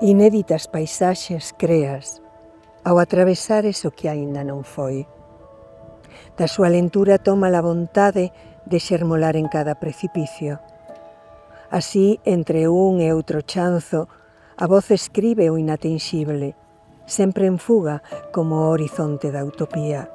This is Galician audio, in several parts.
Inéditas paisaxes creas ao atravesares o que aínda non foi. Da súa lentura toma a vontade de xermolar en cada precipicio. Así, entre un e outro chanzo, a voz escribe o inatinxible, sempre en fuga como o horizonte da utopía.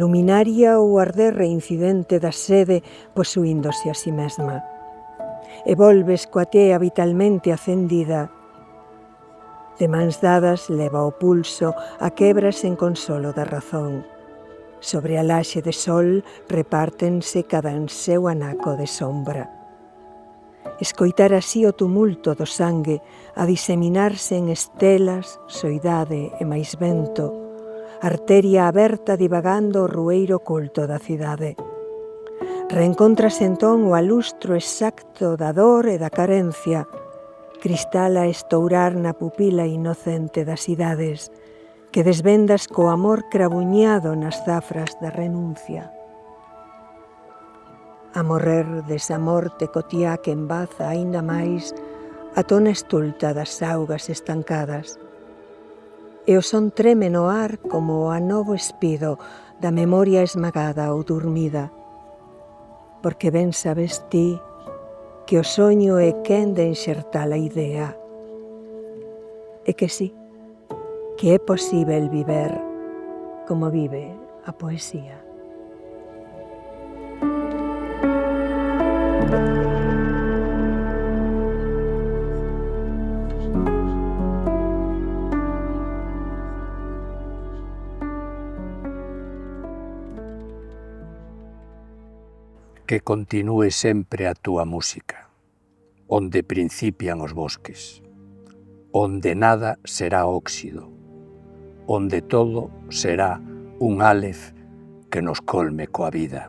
Luminaria ou arder reincidente da sede posuíndose a si mesma. E volves coa tea vitalmente acendida. De mans dadas leva o pulso a quebras en consolo da razón. Sobre a laxe de sol repártense cada en seu anaco de sombra. Escoitar así o tumulto do sangue a diseminarse en estelas, soidade e máis vento, arteria aberta divagando o rueiro oculto da cidade. Reencontrase entón o alustro exacto da dor e da carencia, cristal a estourar na pupila inocente das idades, que desvendas co amor crabuñado nas zafras da renuncia. A morrer desa morte cotiá que embaza aínda máis a tona estulta das augas estancadas. E o son treme no ar como a novo espido da memoria esmagada ou dormida. Porque ben sabes ti que o soño é quen de enxertar a idea. E que sí, que é posíbel viver como vive a poesía. Que continúe sempre a túa música, onde principian os bosques, onde nada será óxido, onde todo será un álef que nos colme coa vida.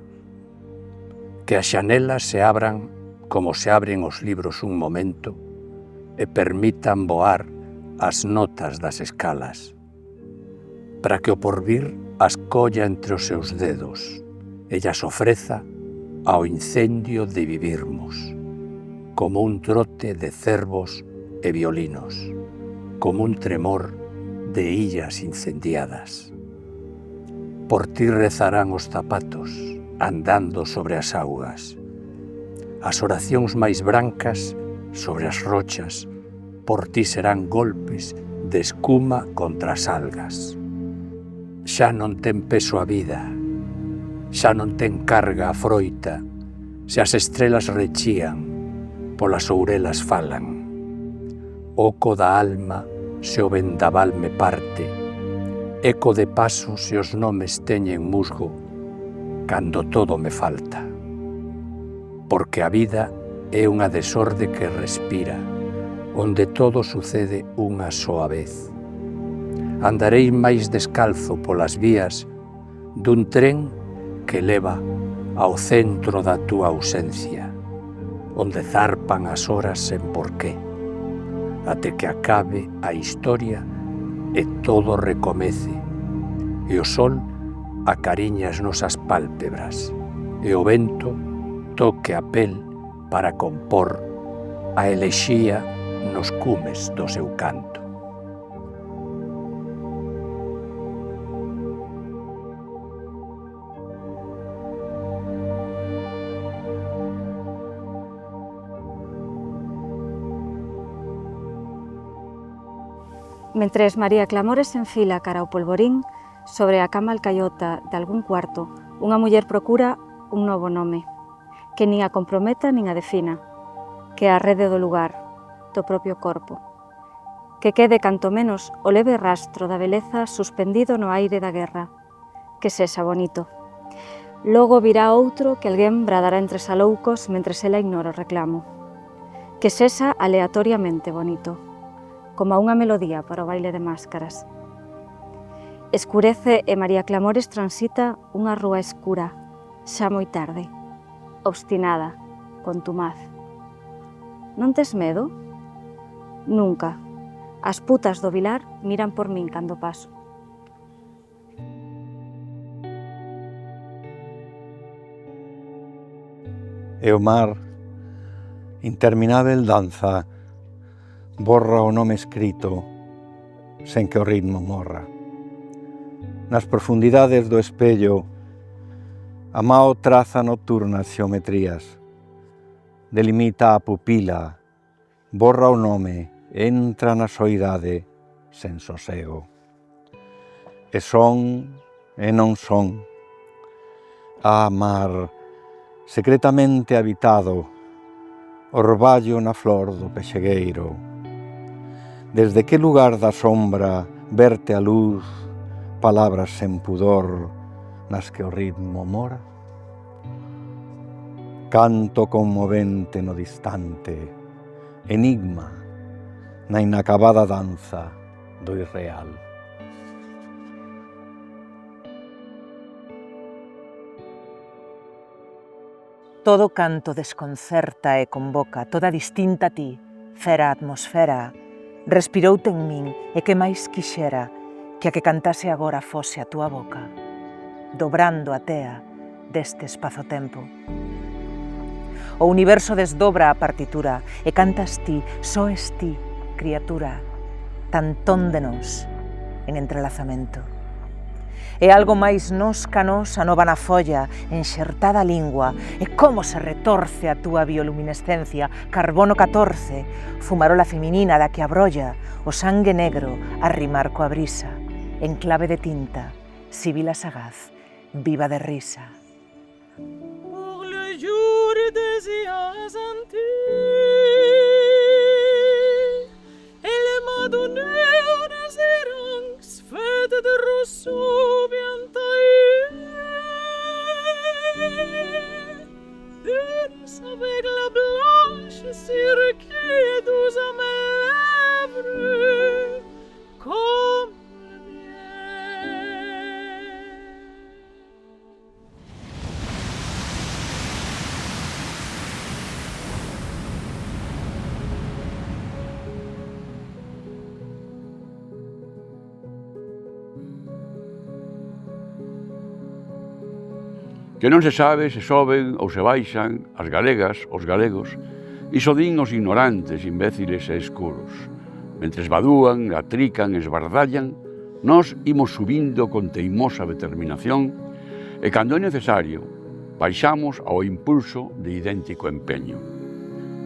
Que as xanelas se abran como se abren os libros un momento e permitan voar as notas das escalas, para que o porvir as colla entre os seus dedos e llas ofreza ao incendio de vivirmos, como un trote de cervos e violinos, como un tremor de illas incendiadas. Por ti rezarán os zapatos, andando sobre as augas. As oracións máis brancas sobre as rochas, por ti serán golpes de escuma contra as algas. Xa non ten peso a vida, xa non ten carga a froita, se as estrelas rechían, polas ourelas falan. Oco da alma se o vendaval me parte, eco de pasos se os nomes teñen musgo, cando todo me falta. Porque a vida é unha desorde que respira, onde todo sucede unha soa vez. Andarei máis descalzo polas vías dun tren que leva ao centro da túa ausencia, onde zarpan as horas sen porqué, até que acabe a historia e todo recomece, e o sol acariña as nosas pálpebras, e o vento toque a pel para compor a elexía nos cumes do seu canto. Mentres María Clamores enfila cara ao polvorín, sobre a cama alcaiota de algún cuarto, unha muller procura un novo nome, que nin a comprometa nin a defina, que a rede do lugar, do propio corpo, que quede canto menos o leve rastro da beleza suspendido no aire da guerra, que sexa bonito. Logo virá outro que alguén bradará entre saloucos mentres ela ignora o reclamo, que sexa aleatoriamente bonito, como a unha melodía para o baile de máscaras. Escurece e María Clamores transita unha rúa escura, xa moi tarde, obstinada, contumaz. Non tes medo? Nunca. As putas do Vilar miran por min cando paso. E o mar, interminável danza, borra o nome escrito sen que o ritmo morra. Nas profundidades do espello, a mao traza nocturnas xeometrías, delimita a pupila, borra o nome, entra na soidade sen sosego. E son e non son, a mar secretamente habitado, orballo na flor do pexegueiro. Desde que lugar da sombra verte a luz, palabras sen pudor nas que o ritmo mora? Canto conmovente no distante, enigma na inacabada danza do irreal. Todo canto desconcerta e convoca toda distinta a ti, fera atmosfera, respiroute en min e que máis quixera que a que cantase agora fose a túa boca, dobrando a tea deste espazo-tempo. O universo desdobra a partitura e cantas ti, soes ti, criatura, tantón de nós, en entrelazamento. E algo máis nós ca nós anova na folla, enxertada a lingua, e como se retorce a túa bioluminescencia, carbono 14, fumarola feminina da que abrolla o sangue negro a rimar coa brisa, en clave de tinta, sibila sagaz, viva de risa. Fête de Rousseau bien taillée, danse avec la blanche cire qui est douce à mes lèvres, comme le miel. Que non se sabe se soben ou se baixan as galegas, os galegos, iso din os ignorantes, imbéciles e escuros. Mentres badúan, atrican, esbardallan, nós imos subindo con teimosa determinación e, cando é necesario, baixamos ao impulso de idéntico empeño.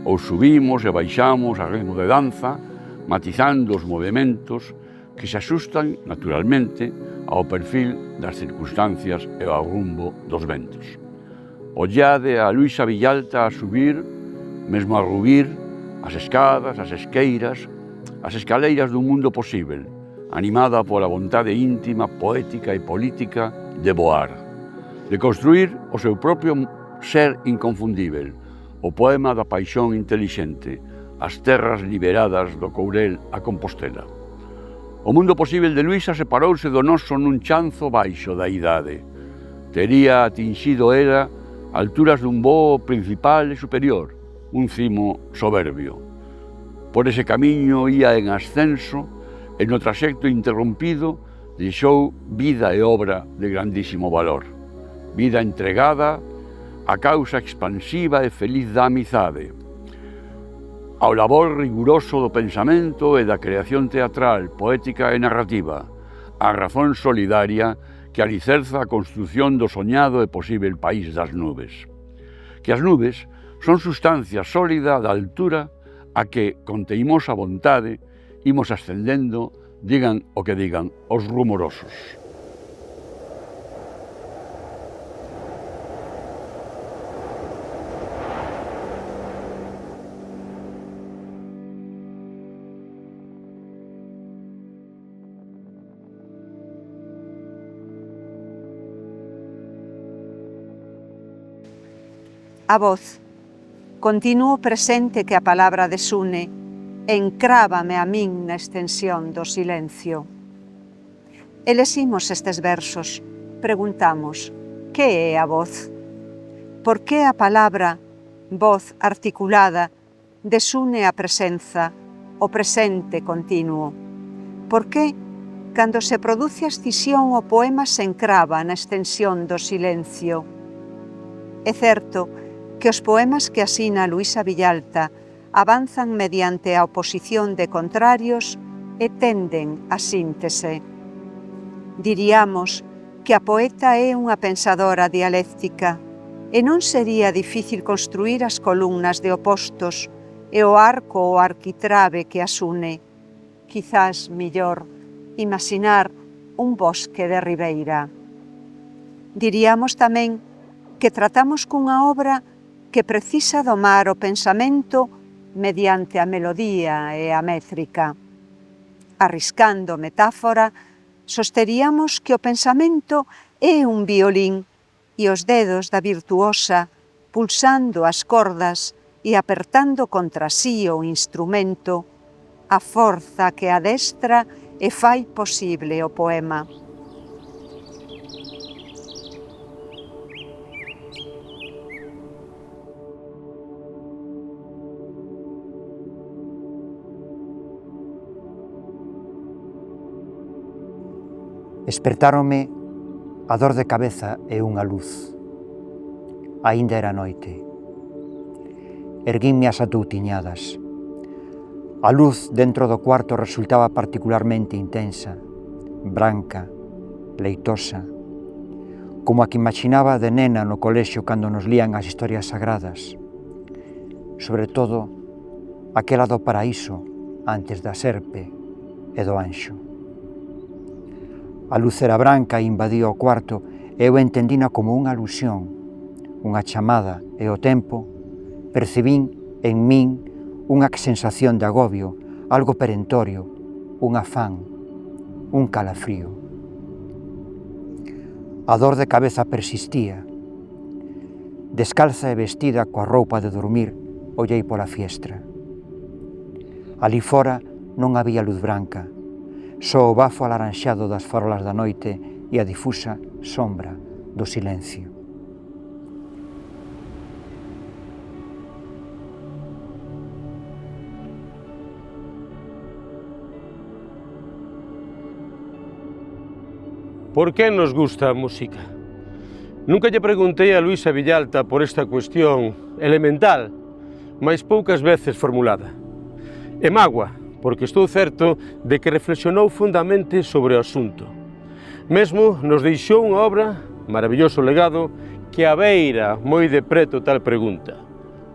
Ou subimos e baixamos a ritmo de danza, matizando os movimentos que se asustan, naturalmente, ao perfil das circunstancias e ao rumbo dos ventos. Ollade a Luisa Villalta a subir, mesmo a rubir, as escadas, as esqueiras, as escaleiras dun mundo posível, animada pola vontade íntima, poética e política de voar, de construir o seu propio ser inconfundível, o poema da paixón intelixente, as terras liberadas do Courel a Compostela. O mundo posível de Luisa separouse do noso nun chanzo baixo da idade. Tería atinxido ela alturas dun voo principal e superior, un cimo soberbio. Por ese camiño ía en ascenso e no traxecto interrompido deixou vida e obra de grandísimo valor. Vida entregada á causa expansiva e feliz da amizade, ao labor riguroso do pensamento e da creación teatral, poética e narrativa, a razón solidaria que alicerza a construción do soñado e posível país das nubes. Que as nubes son sustancia sólida da altura a que, con teimosa vontade, imos ascendendo, digan o que digan os rumorosos. A voz, continuo presente que a palabra desune, encrávame a min na extensión do silencio. Eleximos estes versos, preguntamos, que é a voz? Por que a palabra, voz articulada, desune a presenza, o presente continuo? Por que, cando se produce a escisión, o poema se encrava na extensión do silencio? É certo que os poemas que asina Luisa Villalta avanzan mediante a oposición de contrarios e tenden a síntese. Diríamos que a poeta é unha pensadora dialéctica e non sería difícil construir as columnas de opostos e o arco ou arquitrabe que as une. Quizás millor imaginar un bosque de ribeira. Diríamos tamén que tratamos cunha obra que precisa domar o pensamento mediante a melodía e a métrica. Arriscando metáfora, sosteríamos que o pensamento é un violín e os dedos da virtuosa, pulsando as cordas e apertando contra sí o instrumento, a forza que adestra e fai posible o poema. Espertáronme a dor de cabeza e unha luz. Aínda era noite. Erguínme as atoutiñadas. A luz dentro do cuarto resultaba particularmente intensa, branca, leitosa, como a que imaginaba de nena no colexio cando nos lían as historias sagradas, sobre todo aquela do paraíso antes da serpe e do anxo. A luz era branca e invadía o cuarto e eu entendina como unha alusión, unha chamada e o tempo percibín en min unha sensación de agobio, algo perentorio, un afán, un calafrío. A dor de cabeza persistía. Descalza e vestida coa roupa de dormir, ollei pola fiestra. Alí fora non había luz branca, só o bafo alaranxado das farolas da noite e a difusa sombra do silencio. Por que nos gusta a música? Nunca lle preguntei a Luisa Villalta por esta cuestión elemental, mais poucas veces formulada. E mágoa, porque estou certo de que reflexionou fundamente sobre o asunto. Mesmo nos deixou unha obra, maravilloso legado, que abeira moi de preto tal pregunta.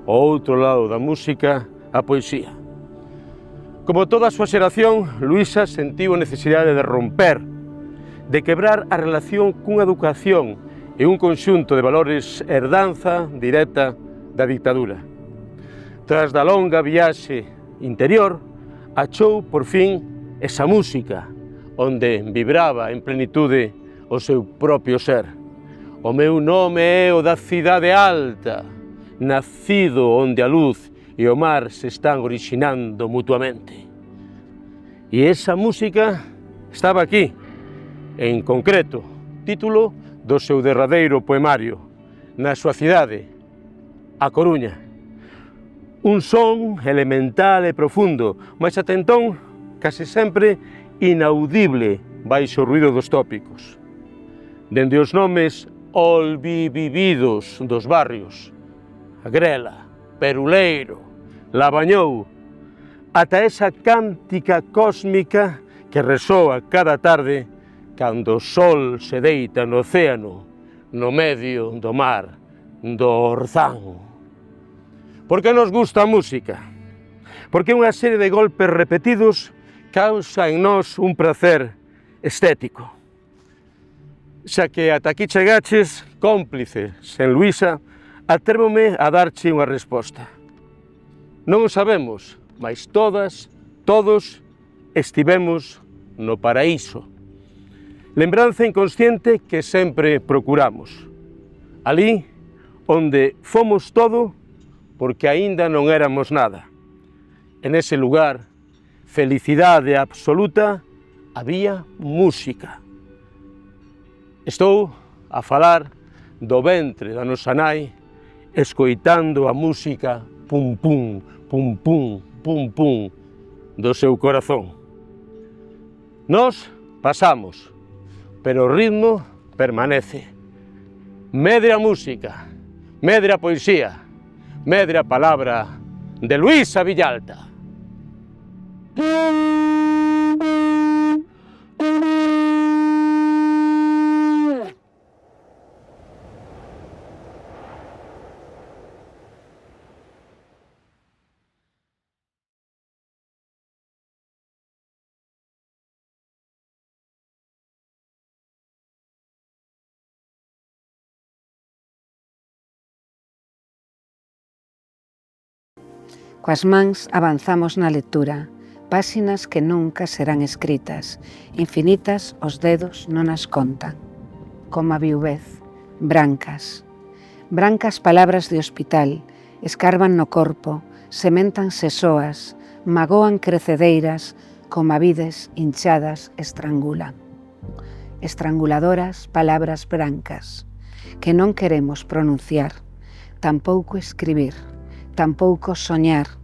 O outro lado da música, a poesía. Como toda a súa xeración, Luisa sentiu a necesidade de romper, de quebrar a relación cunha educación e un conxunto de valores herdanza directa da dictadura. Tras da longa viaxe interior, achou, por fin, esa música, onde vibraba en plenitude o seu propio ser. O meu nome é o da cidade alta, nacido onde a luz e o mar se están orixinando mutuamente. E esa música estaba aquí, en concreto, título do seu derradeiro poemario, na súa cidade, A Coruña. Un son elemental e profundo, mas ata entón case sempre inaudible baixo o ruído dos tópicos. Dende os nomes olvividos dos barrios, Agrela, Peruleiro, Labañou, ata esa cántica cósmica que resoa cada tarde cando o sol se deita no océano, no medio do mar, do Orzán. Por que nos gusta a música? Porque unha serie de golpes repetidos causa en nós un prazer estético. Xa que ata aquí chegaches, cómplice, sen Luisa, atrévome a darche unha resposta. Non o sabemos, mas todos estivemos no paraíso. Lembranza inconsciente que sempre procuramos. Alí onde fomos todo porque aínda non éramos nada. En ese lugar, felicidade absoluta, había música. Estou a falar do ventre da nosa nai, escoitando a música pum pum, pum pum, pum pum do seu corazón. Nós pasamos, pero o ritmo permanece. Medre a música, medre a poesía, medre a palabra de Luisa Villalta. Coas mans avanzamos na lectura, páxinas que nunca serán escritas, infinitas os dedos non as contan. Como a viuvez, brancas. Brancas palabras de hospital, escarban no corpo, seméntanse soas, magoan crecedeiras, como a vides hinchadas estrangulan. Estranguladoras palabras brancas, que non queremos pronunciar, tampouco escribir, tampouco soñar,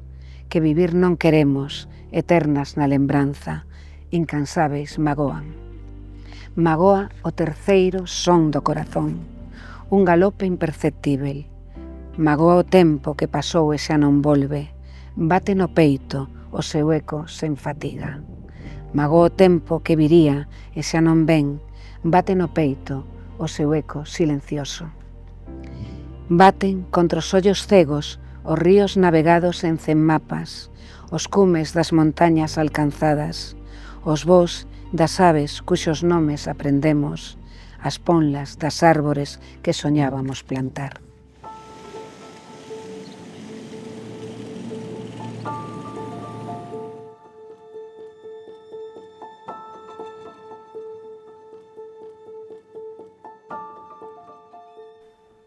que vivir non queremos, eternas na lembranza, incansáveis magoan. Magoa o terceiro son do corazón, un galope imperceptível. Magoa o tempo que pasou e xa non volve, bate no peito o seu eco sen fatiga. Magoa o tempo que viría e xa non ven, bate no peito o seu eco silencioso. Baten contra os ollos cegos os ríos navegados en 100 mapas, os cumes das montañas alcanzadas, os voos das aves cuxos nomes aprendemos, as ponlas das árbores que soñábamos plantar.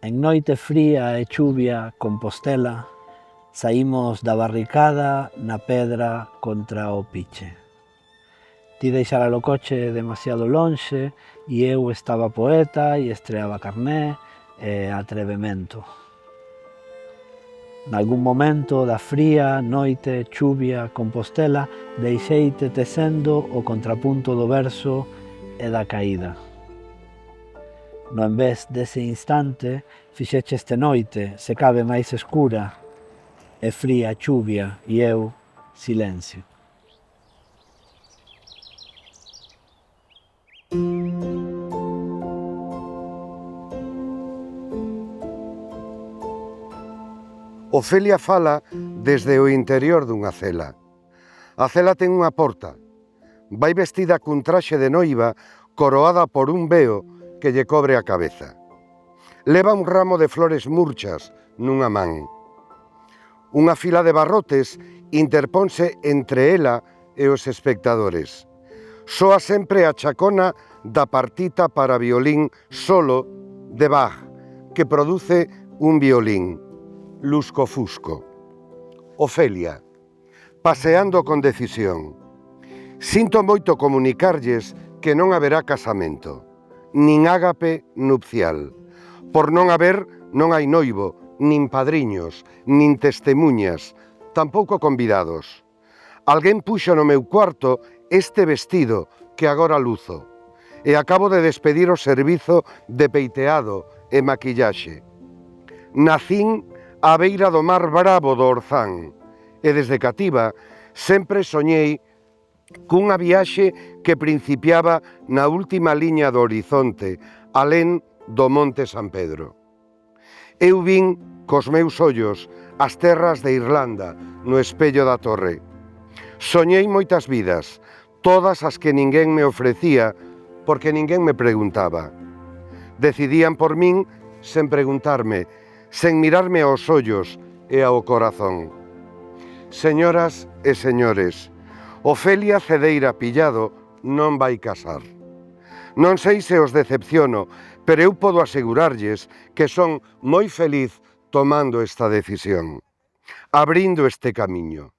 En noite fría e chuvia, Compostela, saímos da barricada na pedra contra o piche. Ti deixara o coche demasiado lonxe e eu estaba poeta e estreaba carné e atrevemento. Nalgún momento da fría noite, chuvia, Compostela, deixeite tecendo o contrapunto do verso e da caída. No en vez dese instante, fixeche este noite, se cabe máis escura, e fría chuvia e eu, silencio. Ofelia fala desde o interior dunha cela. A cela ten unha porta. Vai vestida cun traxe de noiva coroada por un veo que lle cobre a cabeza. Leva un ramo de flores murchas nunha man. Unha fila de barrotes interponse entre ela e os espectadores. Soa sempre a chacona da partita para violín solo de Bach, que produce un violín, lusco-fusco. Ofelia, paseando con decisión. Sinto moito comunicarlles que non haberá casamento, nin ágape nupcial. Por non haber, non hai noivo, nin padriños, nin testemuñas, tampouco convidados. Alguén puxo no meu cuarto este vestido que agora luzo, e acabo de despedir o servizo de peiteado e maquillaxe. Nacín á beira do mar bravo do Orzán, e desde cativa sempre soñei cunha viaxe que principiaba na última liña do horizonte, alén do Monte San Pedro. Eu vin cos meus ollos as terras de Irlanda no espello da torre. Soñei moitas vidas, todas as que ninguén me ofrecía porque ninguén me preguntaba. Decidían por min sen preguntarme, sen mirarme aos ollos e ao corazón. Señoras e señores, Ofelia Cedeira Pillado non vai casar. Non sei se os decepciono, pero eu podo asegurarlles que son moi feliz tomando esta decisión, abrindo este camiño.